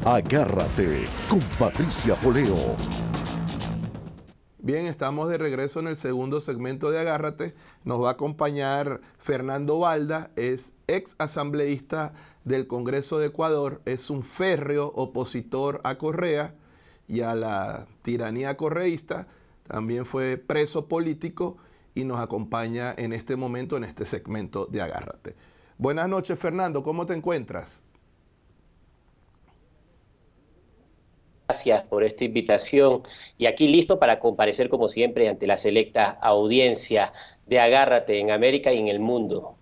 Agárrate con Patricia Poleo. Bien, estamos de regreso en el segundo segmento de Agárrate. Nos va a acompañar Fernando Balda, es ex asambleísta del Congreso de Ecuador, es un férreo opositor a Correa y a la tiranía correísta, también fue preso político y nos acompaña en este momento en este segmento de Agárrate. Buenas noches, Fernando, ¿cómo te encuentras? Gracias por esta invitación y aquí listo para comparecer como siempre ante la selecta audiencia de Agárrate en América y en el mundo.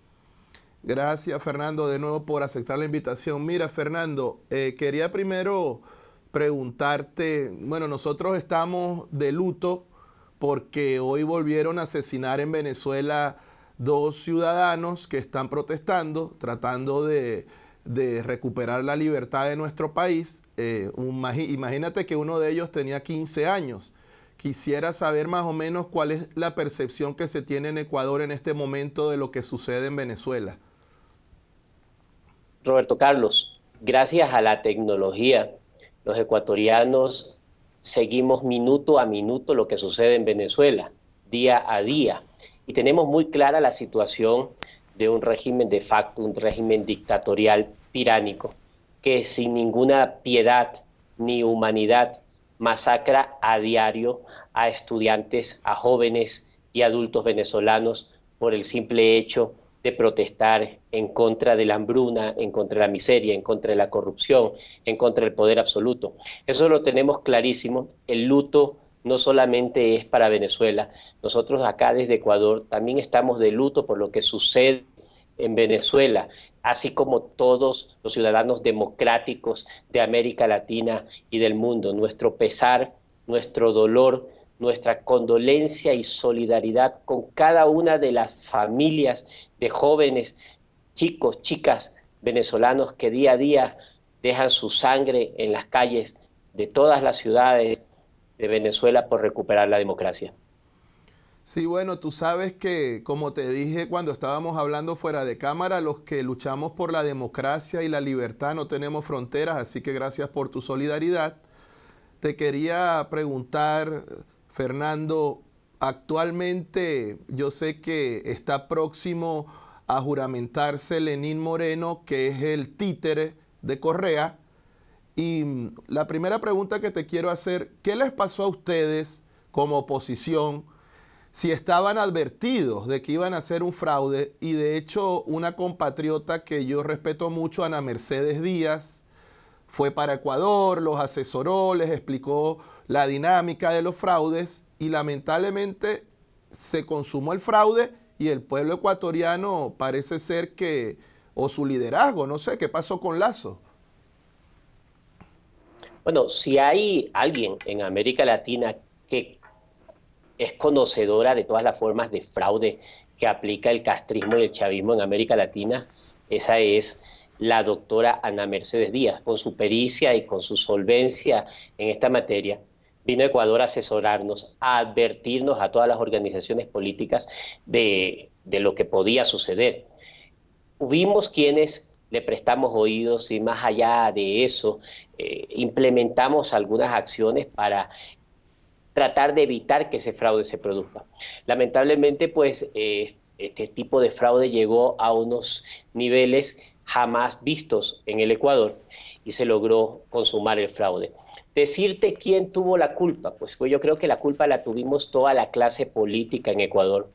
Gracias, Fernando, de nuevo por aceptar la invitación. Mira, Fernando, quería primero preguntarte, bueno, nosotros estamos de luto porque hoy volvieron a asesinar en Venezuela dos ciudadanos que están protestando, tratando de recuperar la libertad de nuestro país. Imagínate que uno de ellos tenía 15 años. Quisiera saber más o menos cuál es la percepción que se tiene en Ecuador en este momento de lo que sucede en Venezuela. Roberto Carlos, gracias a la tecnología, los ecuatorianos seguimos minuto a minuto lo que sucede en Venezuela, día a día, y tenemos muy clara la situación de un régimen de facto, un régimen dictatorial tiránico, que sin ninguna piedad ni humanidad masacra a diario a estudiantes, a jóvenes y adultos venezolanos por el simple hecho de protestar en contra de la hambruna, en contra de la miseria, en contra de la corrupción, en contra del poder absoluto. Eso lo tenemos clarísimo. El luto no solamente es para Venezuela. Nosotros acá desde Ecuador también estamos de luto por lo que sucede en Venezuela, así como todos los ciudadanos democráticos de América Latina y del mundo. Nuestro pesar, nuestro dolor, nuestra condolencia y solidaridad con cada una de las familias de jóvenes, chicos, chicas venezolanos que día a día dejan su sangre en las calles de todas las ciudades de Venezuela por recuperar la democracia. Sí, bueno, tú sabes que, como te dije cuando estábamos hablando fuera de cámara, los que luchamos por la democracia y la libertad no tenemos fronteras, así que gracias por tu solidaridad. Te quería preguntar, Fernando, actualmente yo sé que está próximo a juramentarse Lenín Moreno, que es el títere de Correa, y la primera pregunta que te quiero hacer, ¿qué les pasó a ustedes como oposición si estaban advertidos de que iban a hacer un fraude? Y de hecho una compatriota que yo respeto mucho, Ana Mercedes Díaz, fue para Ecuador, los asesoró, les explicó la dinámica de los fraudes y lamentablemente se consumó el fraude y el pueblo ecuatoriano parece ser que, o su liderazgo, no sé, ¿qué pasó con Lazo? Bueno, si hay alguien en América Latina que es conocedora de todas las formas de fraude que aplica el castrismo y el chavismo en América Latina, esa es la doctora Ana Mercedes Díaz. Con su pericia y con su solvencia en esta materia, vino a Ecuador a asesorarnos, a advertirnos a todas las organizaciones políticas de lo que podía suceder. Hubimos quienes le prestamos oídos y más allá de eso, implementamos algunas acciones para tratar de evitar que ese fraude se produzca. Lamentablemente, pues, este tipo de fraude llegó a unos niveles jamás vistos en el Ecuador y se logró consumar el fraude. Decirte quién tuvo la culpa, pues yo creo que la culpa la tuvimos toda la clase política en Ecuador,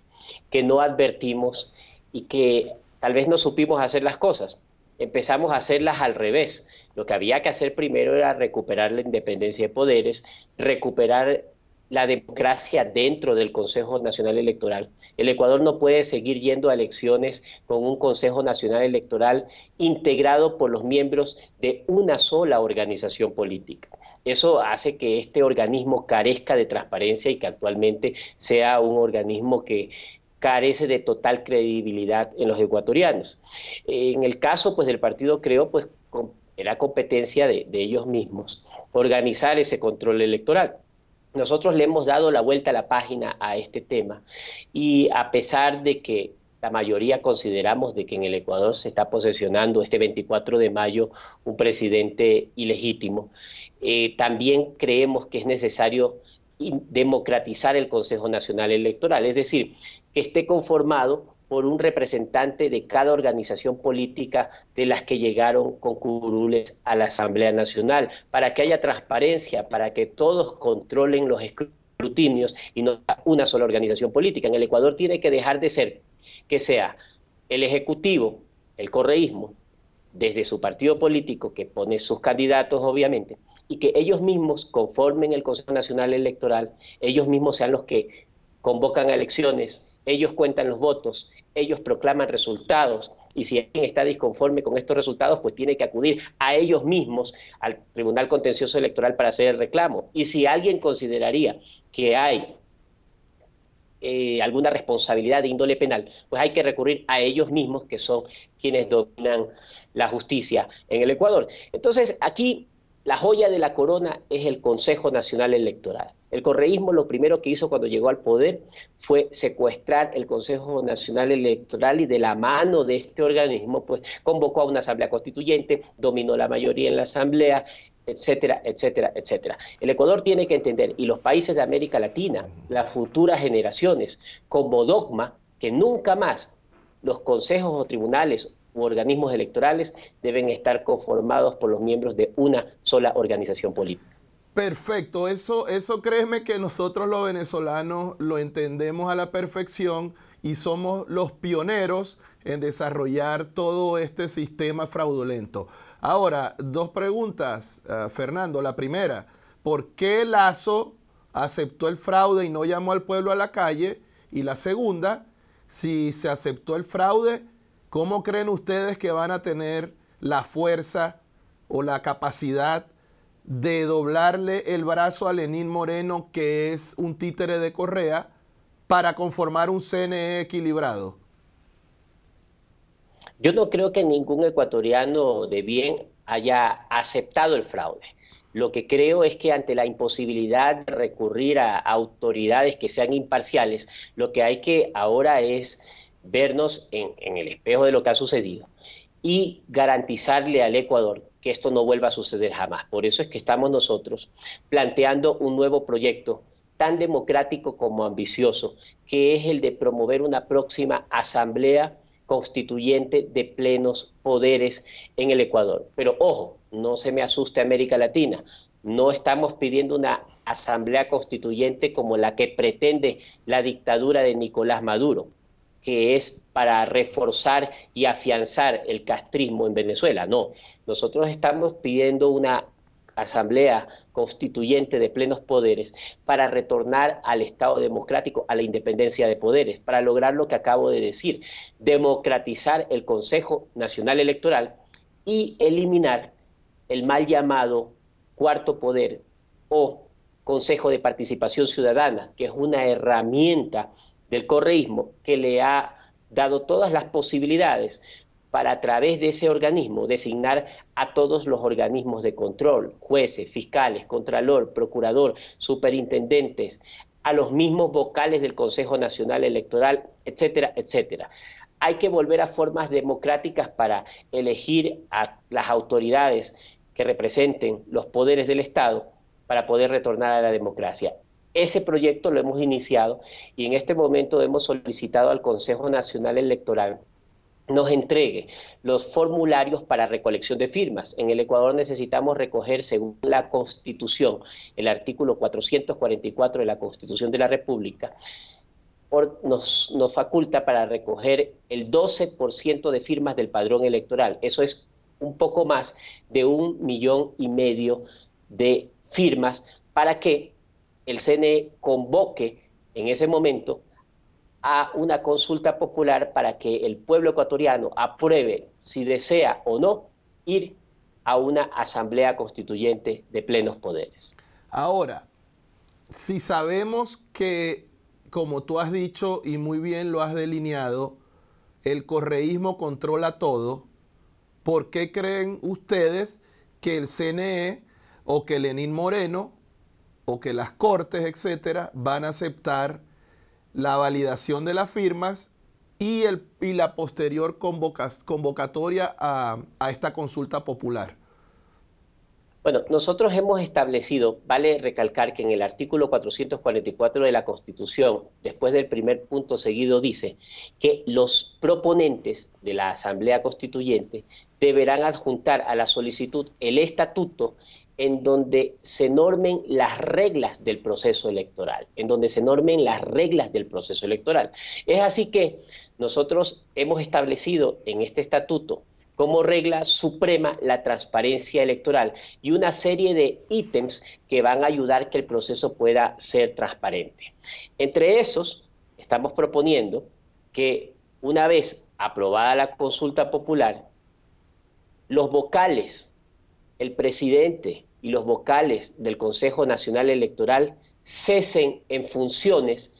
que no advertimos y que tal vez no supimos hacer las cosas. Empezamos a hacerlas al revés. Lo que había que hacer primero era recuperar la independencia de poderes, recuperar la democracia dentro del Consejo Nacional Electoral. El Ecuador no puede seguir yendo a elecciones con un Consejo Nacional Electoral integrado por los miembros de una sola organización política. Eso hace que este organismo carezca de transparencia y que actualmente sea un organismo que carece de total credibilidad en los ecuatorianos. En el caso pues, del partido Creo, pues era competencia de ellos mismos organizar ese control electoral. Nosotros le hemos dado la vuelta a la página a este tema y a pesar de que la mayoría consideramos de que en el Ecuador se está posesionando este 24 de mayo un presidente ilegítimo. También creemos que es necesario democratizar el Consejo Nacional Electoral, es decir, que esté conformado por un representante de cada organización política de las que llegaron con curules a la Asamblea Nacional, para que haya transparencia, para que todos controlen los escrutinios y no una sola organización política. En el Ecuador tiene que dejar de ser que sea el Ejecutivo, el correísmo, desde su partido político, que pone sus candidatos, obviamente, y que ellos mismos conformen el Consejo Nacional Electoral, ellos mismos sean los que convocan a elecciones, ellos cuentan los votos, ellos proclaman resultados, y si alguien está disconforme con estos resultados, pues tiene que acudir a ellos mismos, al Tribunal Contencioso Electoral, para hacer el reclamo. Y si alguien consideraría que hay alguna responsabilidad de índole penal, pues hay que recurrir a ellos mismos, que son quienes dominan la justicia en el Ecuador. Entonces, aquí la joya de la corona es el Consejo Nacional Electoral. El correísmo lo primero que hizo cuando llegó al poder fue secuestrar el Consejo Nacional Electoral, y de la mano de este organismo pues convocó a una asamblea constituyente, dominó la mayoría en la asamblea, etcétera, etcétera, etcétera. El Ecuador tiene que entender, y los países de América Latina, las futuras generaciones, como dogma, que nunca más los consejos o tribunales u organismos electorales deben estar conformados por los miembros de una sola organización política. Perfecto, eso créeme que nosotros los venezolanos lo entendemos a la perfección y somos los pioneros en desarrollar todo este sistema fraudulento. Ahora, dos preguntas, Fernando. La primera, ¿por qué Lazo aceptó el fraude y no llamó al pueblo a la calle? Y la segunda, si se aceptó el fraude, ¿cómo creen ustedes que van a tener la fuerza o la capacidad de doblarle el brazo a Lenín Moreno, que es un títere de Correa, para conformar un CNE equilibrado? Yo no creo que ningún ecuatoriano de bien haya aceptado el fraude. Lo que creo es que ante la imposibilidad de recurrir a autoridades que sean imparciales, lo que hay que ahora es vernos en el espejo de lo que ha sucedido y garantizarle al Ecuador que esto no vuelva a suceder jamás. Por eso es que estamos nosotros planteando un nuevo proyecto tan democrático como ambicioso, que es el de promover una próxima asamblea constituyente de plenos poderes en el Ecuador. Pero ojo, no se me asuste América Latina, no estamos pidiendo una asamblea constituyente como la que pretende la dictadura de Nicolás Maduro, que es para reforzar y afianzar el castrismo en Venezuela. No, nosotros estamos pidiendo una asamblea constituyente de plenos poderes para retornar al Estado democrático, a la independencia de poderes, para lograr lo que acabo de decir, democratizar el Consejo Nacional Electoral y eliminar el mal llamado cuarto poder o Consejo de Participación Ciudadana, que es una herramienta del correísmo que le ha dado todas las posibilidades para, a través de ese organismo, designar a todos los organismos de control, jueces, fiscales, contralor, procurador, superintendentes, a los mismos vocales del Consejo Nacional Electoral, etcétera, etcétera. Hay que volver a formas democráticas para elegir a las autoridades que representen los poderes del Estado para poder retornar a la democracia. Ese proyecto lo hemos iniciado y en este momento hemos solicitado al Consejo Nacional Electoral nos entregue los formularios para recolección de firmas. En el Ecuador necesitamos recoger, según la Constitución, el artículo 444 de la Constitución de la República, nos faculta para recoger el 12% de firmas del padrón electoral. Eso es un poco más de 1,5 millones de firmas para que el CNE convoque en ese momento a una consulta popular para que el pueblo ecuatoriano apruebe si desea o no ir a una asamblea constituyente de plenos poderes. Ahora, si sabemos que, como tú has dicho y muy bien lo has delineado, el correísmo controla todo, ¿por qué creen ustedes que el CNE o que Lenín Moreno o que las cortes, etcétera, van a aceptar la validación de las firmas y la posterior convocatoria a esta consulta popular? Bueno, nosotros hemos establecido, vale recalcar que en el artículo 444 de la Constitución, después del primer punto seguido, dice que los proponentes de la Asamblea Constituyente deberán adjuntar a la solicitud el estatuto en donde se normen las reglas del proceso electoral, en donde se normen las reglas del proceso electoral. Es así que nosotros hemos establecido en este estatuto como regla suprema la transparencia electoral y una serie de ítems que van a ayudar que el proceso pueda ser transparente. Entre esos, estamos proponiendo que una vez aprobada la consulta popular, los vocales, el presidente y los vocales del Consejo Nacional Electoral cesen en funciones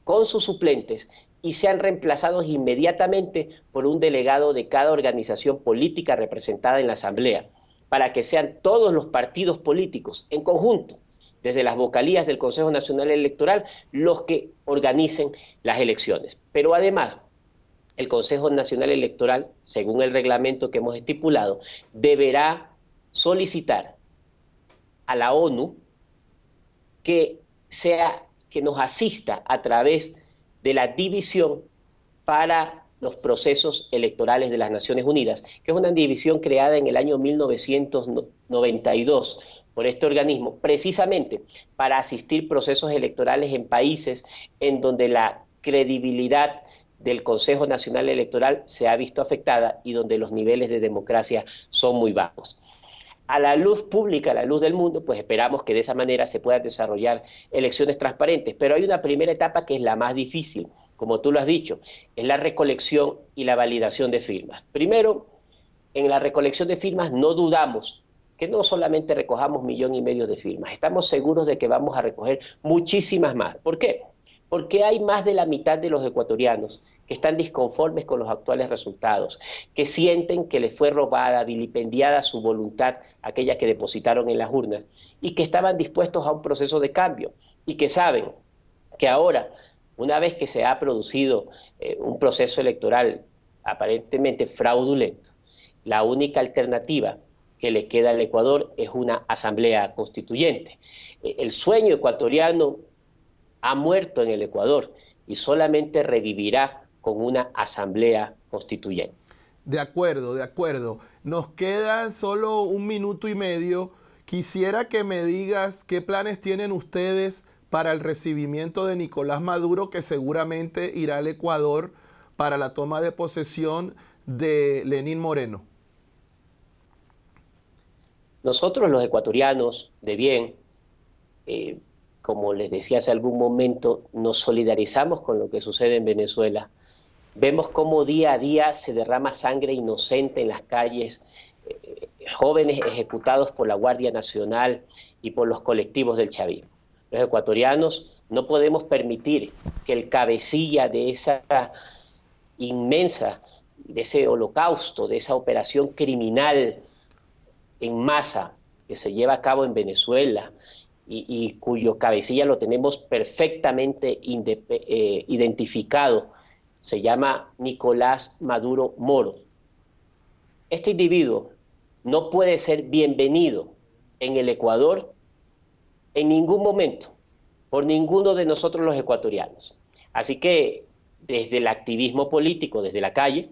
con sus suplentes y sean reemplazados inmediatamente por un delegado de cada organización política representada en la Asamblea, para que sean todos los partidos políticos en conjunto, desde las vocalías del Consejo Nacional Electoral, los que organicen las elecciones. Pero además, el Consejo Nacional Electoral, según el reglamento que hemos estipulado, deberá solicitar a la ONU que nos asista a través de la División para los Procesos Electorales de las Naciones Unidas, que es una división creada en el año 1992 por este organismo, precisamente para asistir procesos electorales en países en donde la credibilidad del Consejo Nacional Electoral se ha visto afectada y donde los niveles de democracia son muy bajos. A la luz pública, a la luz del mundo, pues esperamos que de esa manera se puedan desarrollar elecciones transparentes. Pero hay una primera etapa que es la más difícil, como tú lo has dicho, es la recolección y la validación de firmas. Primero, en la recolección de firmas no dudamos que no solamente recojamos 1,5 millones de firmas, estamos seguros de que vamos a recoger muchísimas más. ¿Por qué? Porque hay más de la mitad de los ecuatorianos que están disconformes con los actuales resultados, que sienten que les fue robada, vilipendiada su voluntad, aquella que depositaron en las urnas, y que estaban dispuestos a un proceso de cambio, y que saben que ahora, una vez que se ha producido un proceso electoral aparentemente fraudulento, la única alternativa que le queda al Ecuador es una asamblea constituyente. El sueño ecuatoriano ha muerto en el Ecuador y solamente revivirá con una asamblea constituyente. De acuerdo, de acuerdo. Nos queda solo 1 minuto y medio. Quisiera que me digas qué planes tienen ustedes para el recibimiento de Nicolás Maduro, que seguramente irá al Ecuador para la toma de posesión de Lenín Moreno. Nosotros los ecuatorianos de bien, como les decía hace algún momento, nos solidarizamos con lo que sucede en Venezuela. Vemos cómo día a día se derrama sangre inocente en las calles, jóvenes ejecutados por la Guardia Nacional y por los colectivos del chavismo. Los ecuatorianos no podemos permitir que el cabecilla de esa inmensa, de ese holocausto, de esa operación criminal en masa que se lleva a cabo en Venezuela, y cuyo cabecilla lo tenemos perfectamente identificado, se llama Nicolás Maduro Moro. Este individuo no puede ser bienvenido en el Ecuador en ningún momento, por ninguno de nosotros los ecuatorianos. Así que desde el activismo político, desde la calle,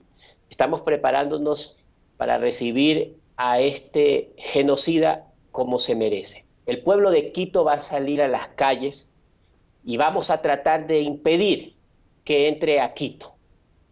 estamos preparándonos para recibir a este genocida como se merece. El pueblo de Quito va a salir a las calles y vamos a tratar de impedir que entre a Quito.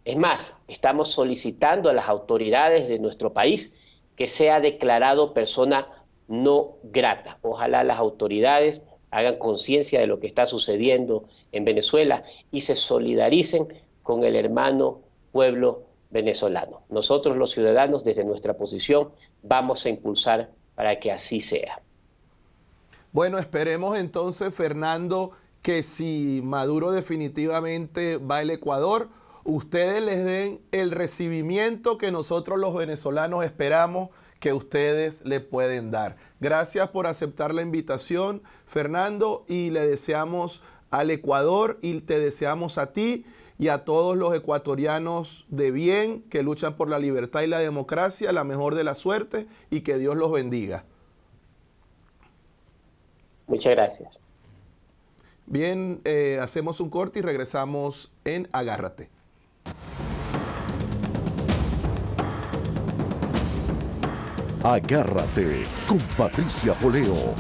Es más, estamos solicitando a las autoridades de nuestro país que sea declarado persona no grata. Ojalá las autoridades hagan conciencia de lo que está sucediendo en Venezuela y se solidaricen con el hermano pueblo venezolano. Nosotros los ciudadanos, desde nuestra posición, vamos a impulsar para que así sea. Bueno, esperemos entonces, Fernando, que si Maduro definitivamente va al Ecuador, ustedes les den el recibimiento que nosotros los venezolanos esperamos que ustedes le pueden dar. Gracias por aceptar la invitación, Fernando, y le deseamos al Ecuador y te deseamos a ti y a todos los ecuatorianos de bien que luchan por la libertad y la democracia, la mejor de la suerte y que Dios los bendiga. Muchas gracias. Bien, hacemos un corte y regresamos en Agárrate. Agárrate con Patricia Poleo.